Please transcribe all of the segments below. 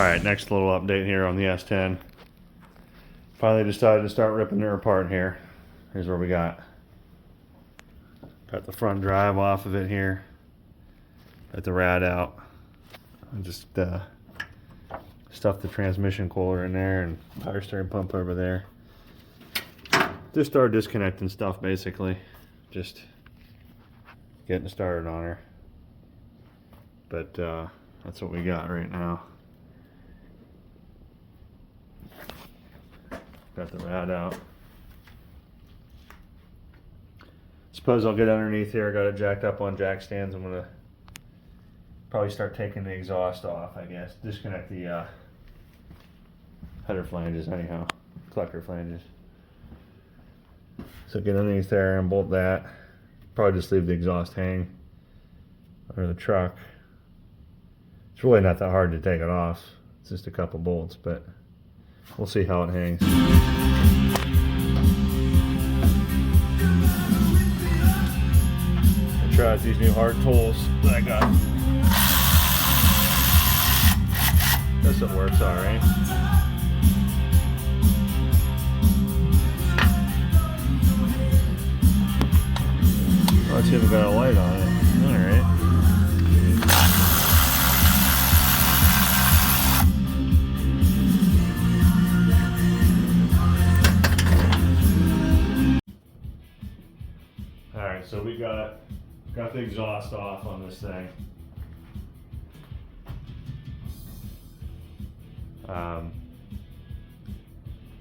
Alright, next little update here on the S10. Finally decided to start ripping her apart here. Here's what we got. Got the front drive off of it here. Got the rad out. I just stuffed the transmission cooler in there and power steering pump over there. Just started disconnecting stuff basically. Just getting started on her. But that's what we got right now. Got the rad out. Suppose I'll get underneath here. I got it jacked up on jack stands. I'm gonna probably start taking the exhaust off, I guess. Disconnect the header flanges anyhow, collector flanges. So get underneath there and bolt that. Probably just leave the exhaust hang under the truck. It's really not that hard to take it off. It's just a couple bolts, but we'll see how it hangs. I tried these new hard tools that I got. This one works alright. Oh, it's even got a light on it. Alright. Alright, so we got the exhaust off on this thing.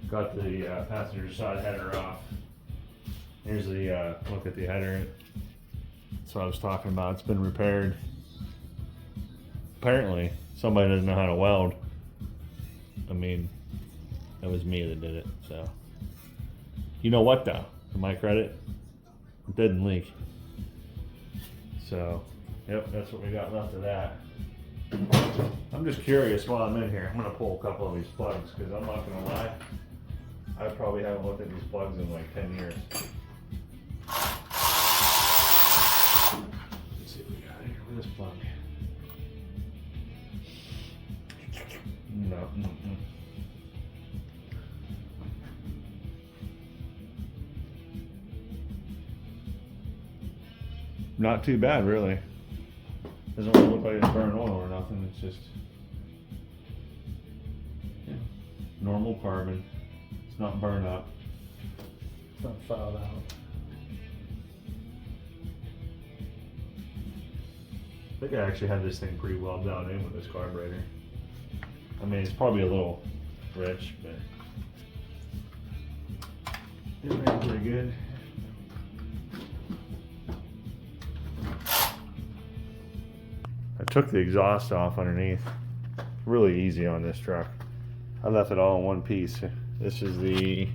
Got the passenger side header off. Here's the look at the header. That's what I was talking about. It's been repaired. Apparently, somebody doesn't know how to weld. I mean, that was me that did it, so. You know what though, to my credit, it didn't leak. So, yep, that's what we got left of that. I'm just curious while I'm in here. I'm going to pull a couple of these plugs because I'm not going to lie. I probably haven't looked at these plugs in like 10 years. Let's see what we got here with this plug. No. Not too bad, really. Doesn't really look like it's burning oil or nothing. It's just normal carbon. It's not burned up. It's not fouled out. I think I actually had this thing pretty well dialed in with this carburetor. I mean, it's probably a little rich, but it ran pretty good. I took the exhaust off underneath. Really easy on this truck. I left it all in one piece. This is the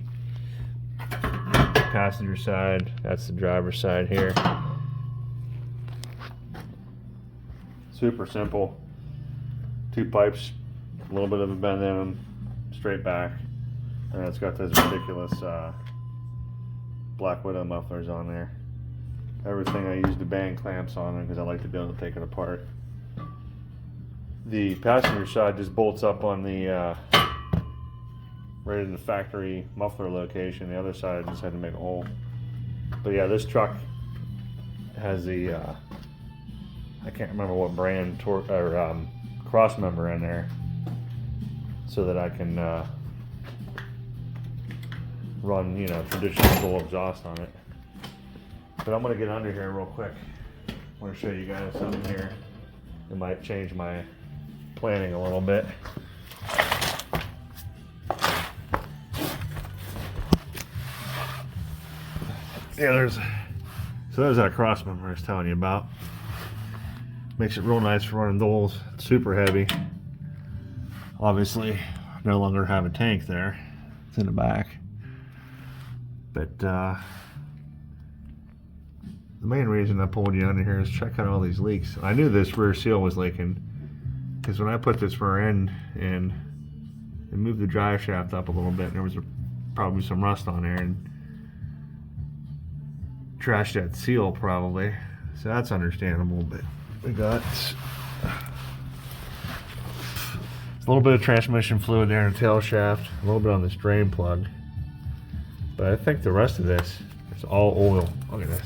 passenger side. That's the driver's side here. Super simple. Two pipes, a little bit of a bend in them, straight back. And it's got those ridiculous Black Widow mufflers on there. Everything I use the bang clamps on because I like to be able to take it apart. The passenger side just bolts up on the right in the factory muffler location. The other side I just had to make a hole. But yeah, this truck has the I can't remember what brand cross member in there, so that I can run traditional full exhaust on it. But I'm gonna get under here real quick. I want to show you guys something here. It might change my planning a little bit. Yeah, there's that cross member I was telling you about. Makes it real nice for running doles. It's super heavy. Obviously, no longer have a tank there. It's in the back. But the main reason I pulled you under here is check out all these leaks. I knew this rear seal was leaking because when I put this rear end in and moved the drive shaft up a little bit, there was probably some rust on there and trashed that seal probably. So that's understandable, but we got little bit of transmission fluid there in the tail shaft, a little bit on this drain plug. But I think the rest of this is all oil. Look at this.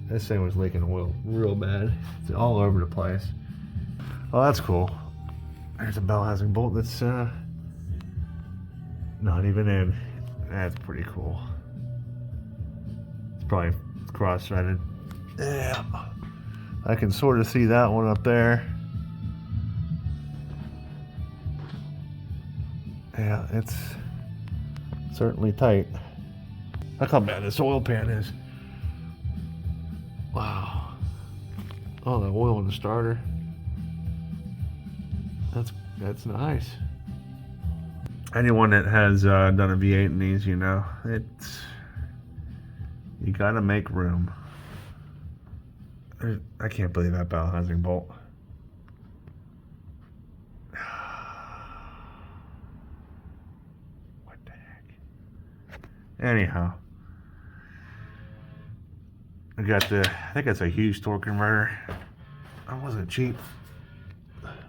This thing was leaking oil real bad. It's all over the place. Oh, that's cool. There's a bell housing bolt that's not even in. That's pretty cool. It's probably cross-threaded. Yeah. I can sort of see that one up there. Yeah, it's certainly tight. Look how bad this oil pan is. Wow. Oh, the oil in the starter. That's nice. Anyone that has done a V8 in these, you know, you gotta make room. I can't believe that bell housing bolt. What the heck? Anyhow, I think it's a huge torque converter. That wasn't cheap.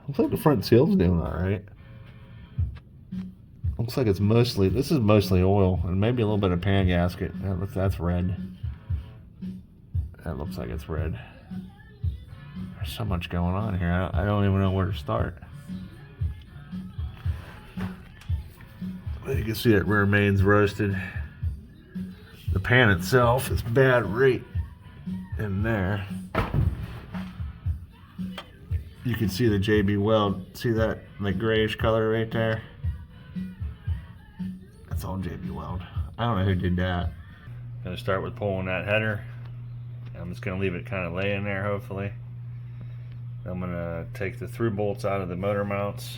Looks like the front seal's doing all right. Looks like this is mostly oil and maybe a little bit of pan gasket. That's red. That looks like it's red. There's so much going on here. I don't even know where to start. You can see that rear main's roasted. The pan itself is bad right in there. You can see the JB weld. See that grayish color right there? That's all JB weld. I don't know who did that. Gonna start with pulling that header. I'm just gonna leave it kind of laying there, hopefully. I'm gonna take the through bolts out of the motor mounts.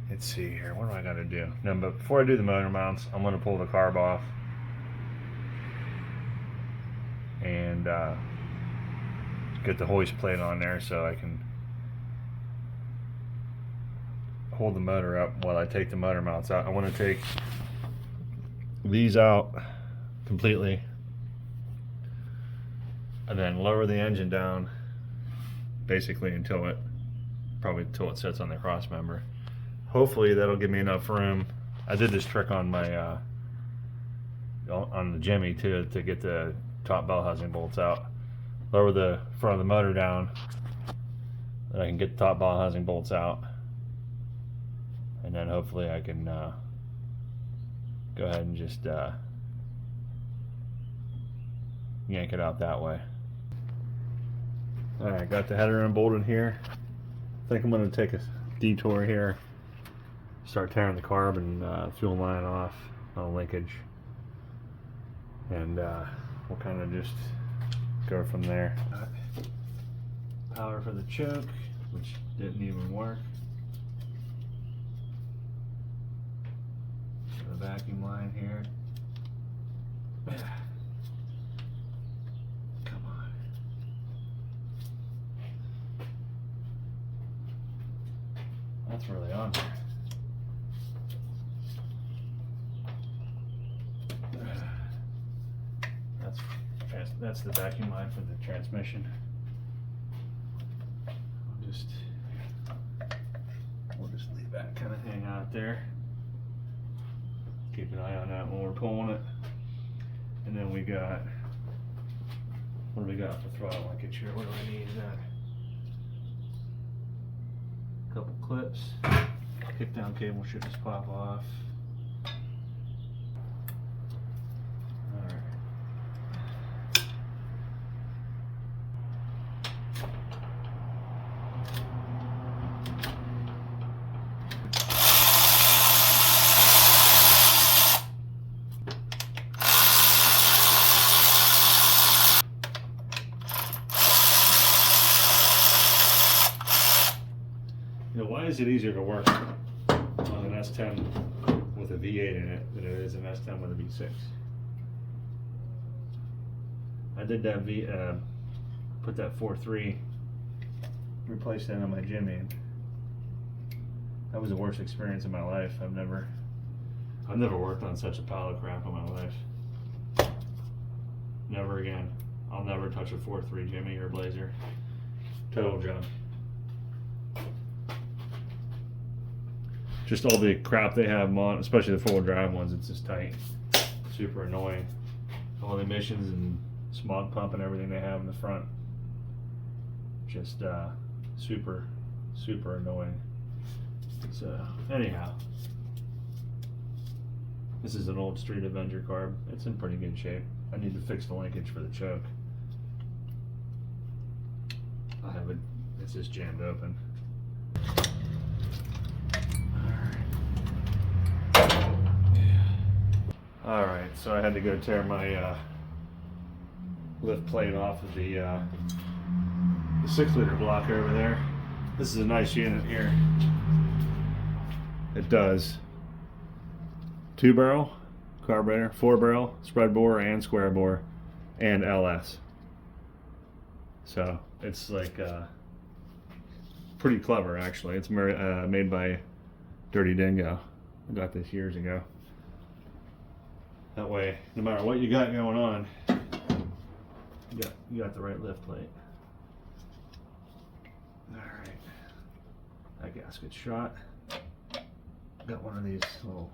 Let's see here, what do I gotta do? No, but before I do the motor mounts, I'm gonna pull the carb off and get the hoist plate on there so I can hold the motor up while I take the motor mounts out. I want to take these out completely and then lower the engine down basically until it sits on the cross member. Hopefully that'll give me enough room. I did this trick on my on the Jimmy too, to get the top bell housing bolts out. Lower the front of the motor down, then I can get the top bell housing bolts out, and then hopefully I can go ahead and just yank it out that way. Alright, got the header unbolted here. I think I'm going to take a detour here, start tearing the carb and fuel line off on linkage, and we'll kind of just go from there. Power for the choke, which didn't even work. The vacuum line here. Come on. That's really on there. That's the vacuum line for the transmission. We'll just leave that kind of hang out there. Keep an eye on that when we're pulling it. And then we got, what do we got for throttle linkage here? What do I need? A couple clips. Kick down cable should just pop off. Why is it easier to work on an S10 with a V8 in it than it is an S10 with a V6? I did that put that 4.3, replaced that on my Jimmy. That was the worst experience of my life. I've never worked on such a pile of crap in my life. Never again. I'll never touch a 4.3 Jimmy or Blazer. Total junk. just all the crap they have on, especially the 4-wheel drive ones. It's just tight, super annoying. All the emissions and smog pump and everything they have in the front, just super annoying. So anyhow, this is an old Street Avenger carb. It's in pretty good shape. I need to fix the linkage for the choke. I have it, it's just jammed open. Alright, so I had to go tear my lift plate off of the 6-liter block over there. This is a nice unit here. It does 2-barrel carburetor, 4-barrel spread bore and square bore, and LS. So it's like pretty clever actually. It's made by Dirty Dingo. I got this years ago. That way, no matter what you got going on, you got the right lift plate. Alright. That gasket's shot. Got one of these little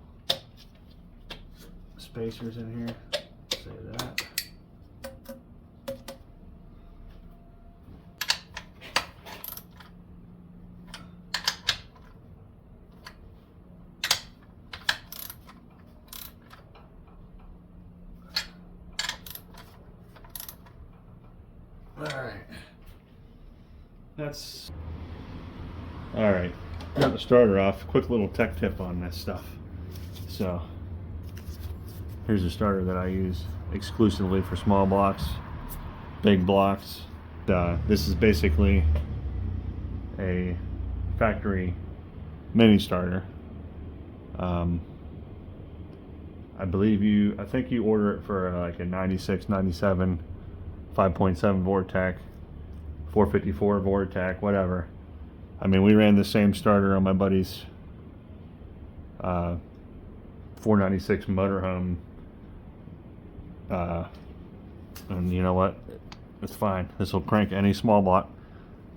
spacers in here. Save that. Alright. That's alright. Got the starter off. Quick little tech tip on this stuff. So here's a starter that I use exclusively for small blocks, big blocks. This is basically a factory mini starter. I think you order it for like a 96, 97, 5.7 Vortec, 454 Vortec, whatever. I mean, we ran the same starter on my buddy's 496 motorhome, and you know what? It's fine. This will crank any small block,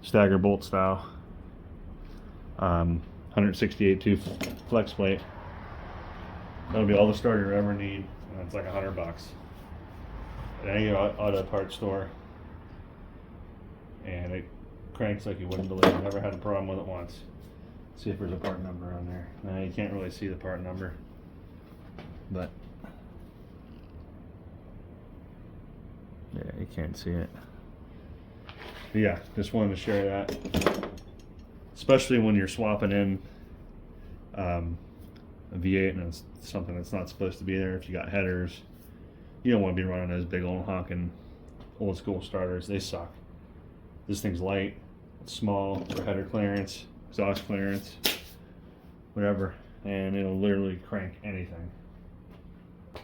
stagger bolt style. 168 tooth flex plate. That'll be all the starter you ever need. And it's like $100 at any auto parts store, and it cranks like you wouldn't believe. I've never had a problem with it once. Let's see if there's a part number on there. No, you can't really see the part number, but yeah, you can't see it. But yeah, just wanted to share that, especially when you're swapping in a V8 and it's something that's not supposed to be there. If you got headers, you don't want to be running those big old honking old school starters. They suck. This thing's light, it's small for header clearance, exhaust clearance, whatever, and it'll literally crank anything.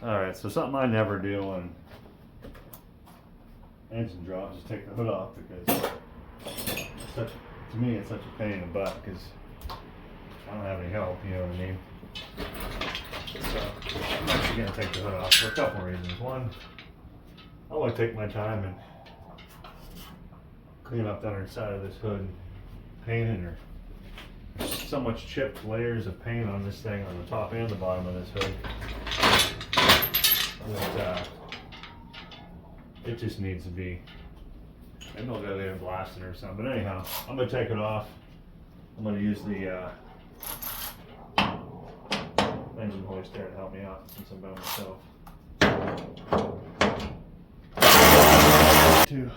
Alright, so something I never do on engine drops is take the hood off, because to me it's such a pain in the butt, because I don't have any help, you know what I mean? So I'm actually going to take the hood off for a couple reasons. One, I want to take my time and clean up the underside of this hood, paint it. There's so much chipped layers of paint on this thing, on the top and the bottom of this hood, that it just needs to be, maybe I'll go there and blast it or something. But anyhow, I'm going to take it off. I'm going to use the engine hoist there to help me out since I'm by myself. Two.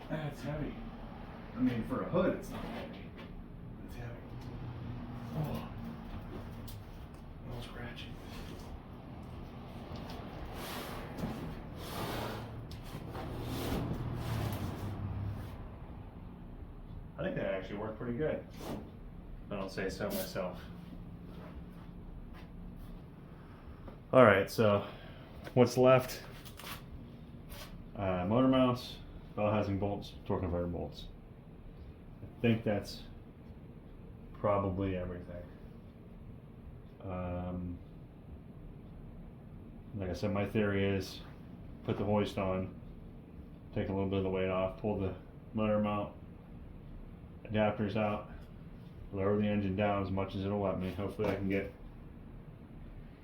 That's heavy. I mean, for a hood, it's not heavy. It's heavy. Oh, a little scratchy. I think that actually worked pretty good, if I don't say so myself. Alright, so what's left? Motor mounts, bell housing bolts, torque converter bolts. I think that's probably everything. Like I said, my theory is put the hoist on, take a little bit of the weight off, pull the motor mount adapters out, lower the engine down as much as it'll let me. Hopefully I can get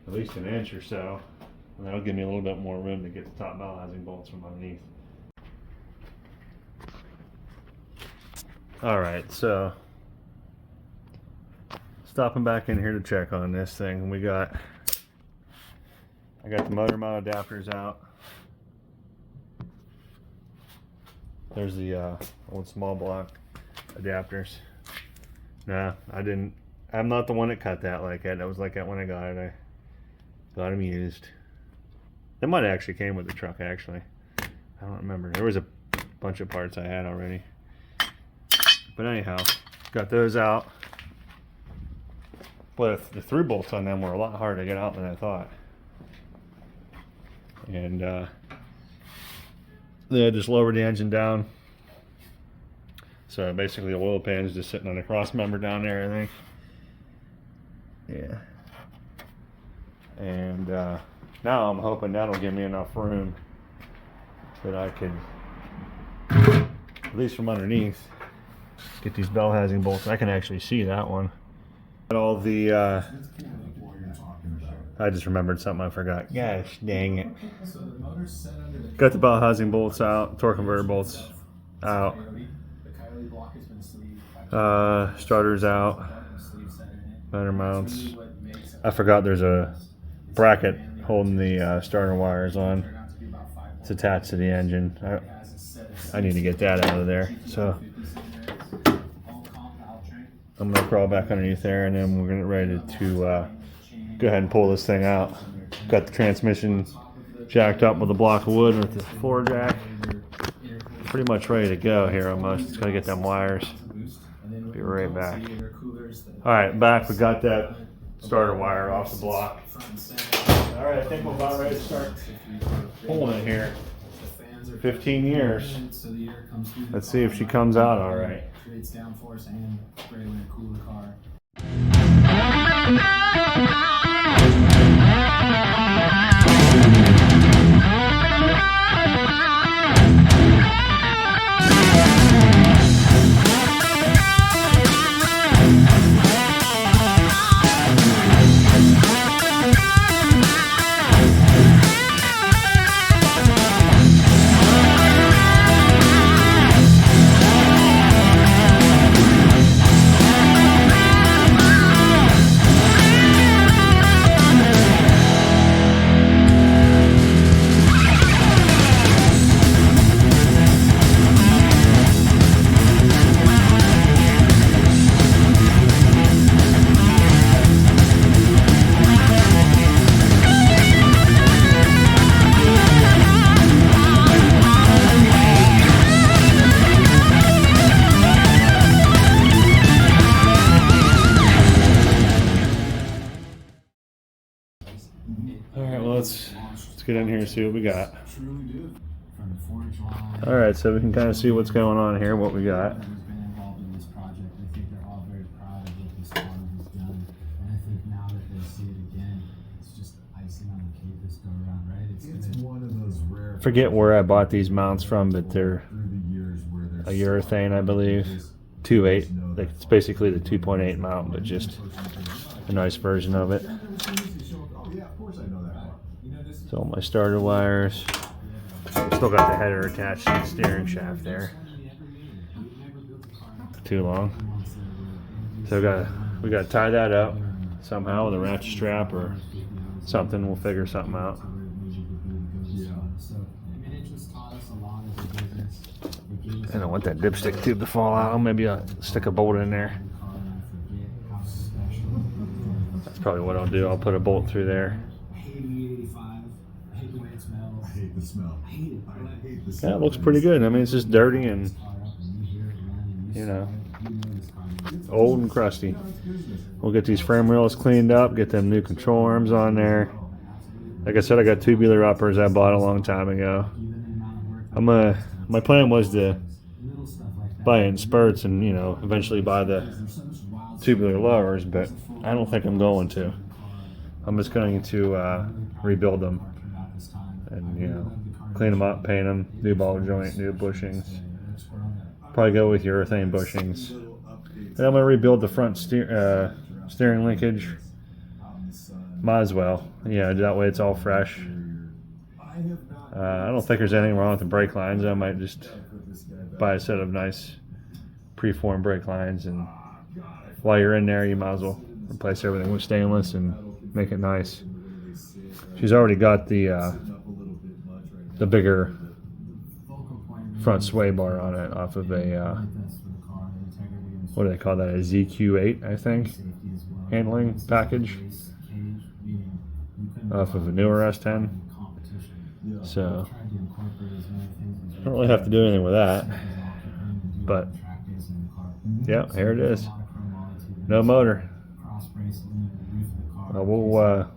at least an inch or so, and that'll give me a little bit more room to get the top bell housing bolts from underneath. Alright, so stopping back in here to check on this thing. I got the motor mount adapters out. There's the old small block adapters. Nah, I'm not the one that cut that like that. That was like that when I got it. I got them used. That might have actually came with the truck, actually. I don't remember. There was a bunch of parts I had already. But anyhow, got those out. But the through bolts on them were a lot harder to get out than I thought. And they just lowered the engine down. So basically the oil pan is just sitting on the cross member down there, I think. Yeah. And now I'm hoping that'll give me enough room that I can, at least from underneath, get these bell housing bolts. I can actually see that one. Got all the I just remembered something I forgot. Gosh dang it. Got the bell housing bolts out, torque converter bolts out, starters out, motor mounts. I forgot there's a bracket holding the starter wires on. It's attached to the engine. I need to get that out of there. So I'm going to crawl back underneath there, and then we're going to get ready to go ahead and pull this thing out. Got the transmission jacked up with a block of wood with the floor jack. Pretty much ready to go here almost. Just got to get them wires. Be right back. Alright, back. We got that starter wire off the block. Alright, I think we're about ready to start pulling it here. 15 years. Let's see if she comes out alright. Creates downforce and great way to cool the car. Alright, well let's get in here and see what we got. Alright, so we can kind of see what's going on here, what we got. Forget where I bought these mounts from, but they're a urethane, I believe. 2.8, like it's basically the 2.8 mount, but just a nice version of it. So my starter wires. Still got the header attached to the steering shaft there. Too long. So we got to tie that up somehow with a ratchet strap or something. We'll figure something out. I don't want that dipstick tube to fall out. Maybe I'll stick a bolt in there. That's probably what I'll do. I'll put a bolt through there. Yeah, it looks pretty good. I mean, it's just dirty and, you know, old and crusty. We'll get these frame rails cleaned up, get them new control arms on there. Like I said, I got tubular uppers I bought a long time ago. My plan was to buy it in spurts and, you know, eventually buy the tubular lowers, but I don't think I'm going to. I'm just going to rebuild them and, you know, clean them up, paint them, new ball joint, new bushings. Probably go with urethane bushings. And I'm going to rebuild the front steering linkage. Might as well. Yeah, that way it's all fresh. I don't think there's anything wrong with the brake lines. I might just buy a set of nice preformed brake lines, and while you're in there, you might as well replace everything with stainless and make it nice. She's already got the bigger front sway bar on it off of a what do they call that, a ZQ8, I think, handling package off of a newer S10. So I don't really have to do anything with that, but yeah, here it is. No motor. We'll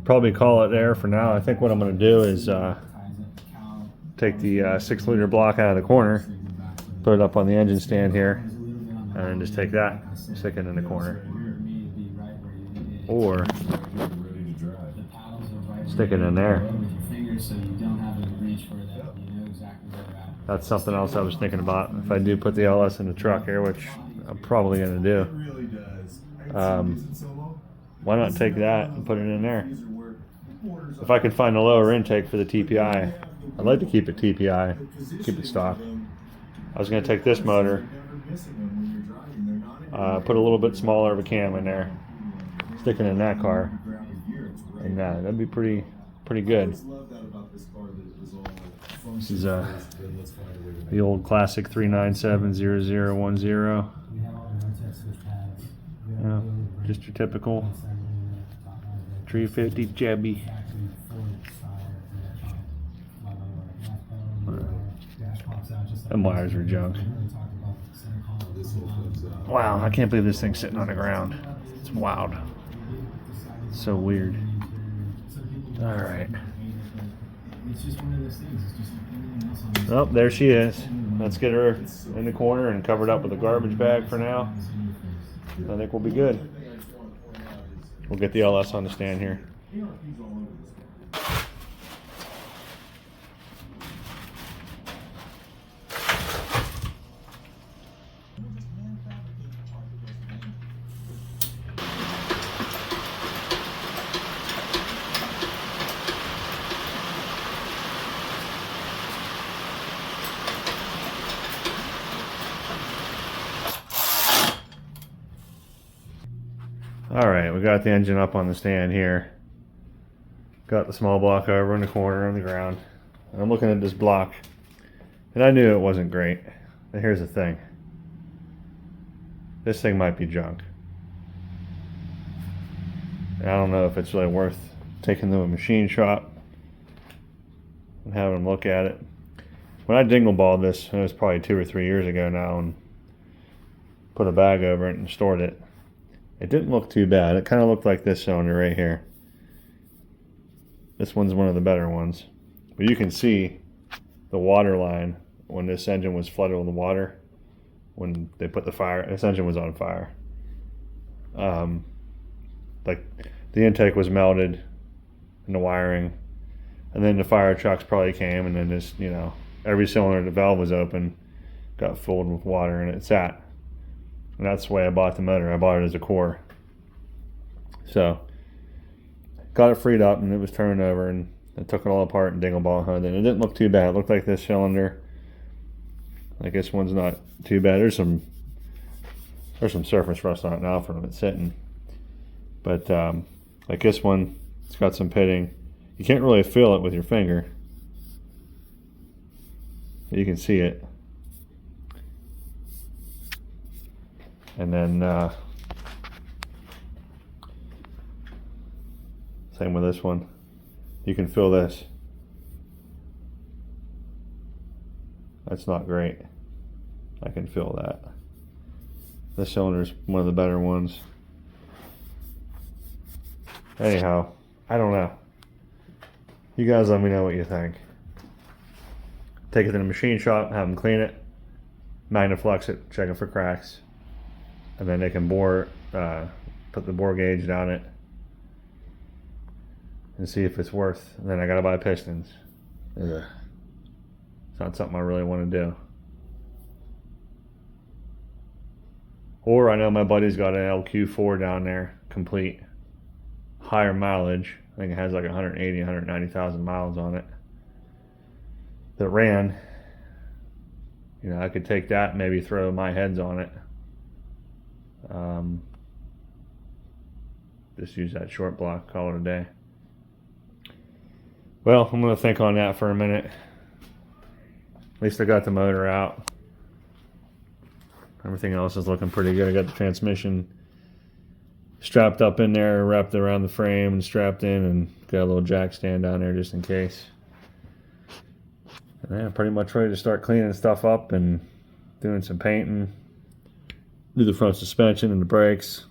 probably call it there for now. I think what I'm going to do is take the 6-liter block out of the corner, put it up on the engine stand here, and then just take that, stick it in the corner, or stick it in there. That's something else I was thinking about. If I do put the LS in the truck here, which I'm probably going to do, why not take that and put it in there? If I could find a lower intake for the TPI, I'd like to keep it TPI, keep it stock. I was going to take this motor, put a little bit smaller of a cam in there, stick it in that car, and that'd be pretty good. This is the old classic 3970010. Yeah, just your typical 350 Chevy. Them wires are junk. Wow, I can't believe this thing's sitting on the ground. It's wild. It's so weird. All right. Oh, there she is. Let's get her in the corner and covered up with a garbage bag for now. I think we'll be good. We'll get the LS on the stand here. Alright, we got the engine up on the stand here. Got the small block over in the corner on the ground. And I'm looking at this block, and I knew it wasn't great. But here's the thing. This thing might be junk. And I don't know if it's really worth taking to a machine shop and having them look at it. When I dingle balled this, it was probably 2 or 3 years ago now, and put a bag over it and stored it. It didn't look too bad. It kind of looked like this cylinder right here. This one's one of the better ones. But you can see the water line when this engine was flooded with water. When they put the fire, this engine was on fire. Like the intake was melted in the wiring. And then the fire trucks probably came, and then this, you know, every cylinder, the valve was open, got filled with water, and it sat. And that's the way I bought the motor. I bought it as a core. So, got it freed up, and it was turned over, and I took it all apart and dingle ball hunted. And it didn't look too bad. It looked like this cylinder. Like this one's not too bad. There's some surface rust on it now from it sitting. But like this one, it's got some pitting. You can't really feel it with your finger. You can see it. And then same with this one. You can feel this. That's not great. I can feel that. This cylinder's one of the better ones. Anyhow, I don't know. You guys let me know what you think. Take it to the machine shop, have them clean it, magnaflux it, check it for cracks. And then they can bore, put the bore gauge down it and see if it's worth. And then I gotta buy pistons. Ugh. It's not something I really want to do. Or I know my buddy's got an LQ4 down there, complete, higher mileage. I think it has like 180, 190,000 miles on it. That ran. You know, I could take that and maybe throw my heads on it. Just use that short block, call it a day. Well, I'm going to think on that for a minute. At least I got the motor out. Everything else is looking pretty good. I got the transmission strapped up in there, wrapped around the frame and strapped in, and got a little jack stand down there just in case. And I'm pretty much ready to start cleaning stuff up and doing some painting. Do the front suspension and the brakes.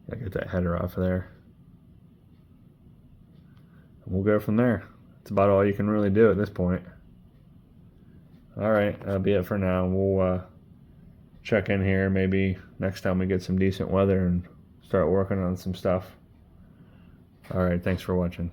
Gotta get that header off of there. And we'll go from there. That's about all you can really do at this point. Alright, that'll be it for now. We'll check in here maybe next time we get some decent weather and start working on some stuff. Alright, thanks for watching.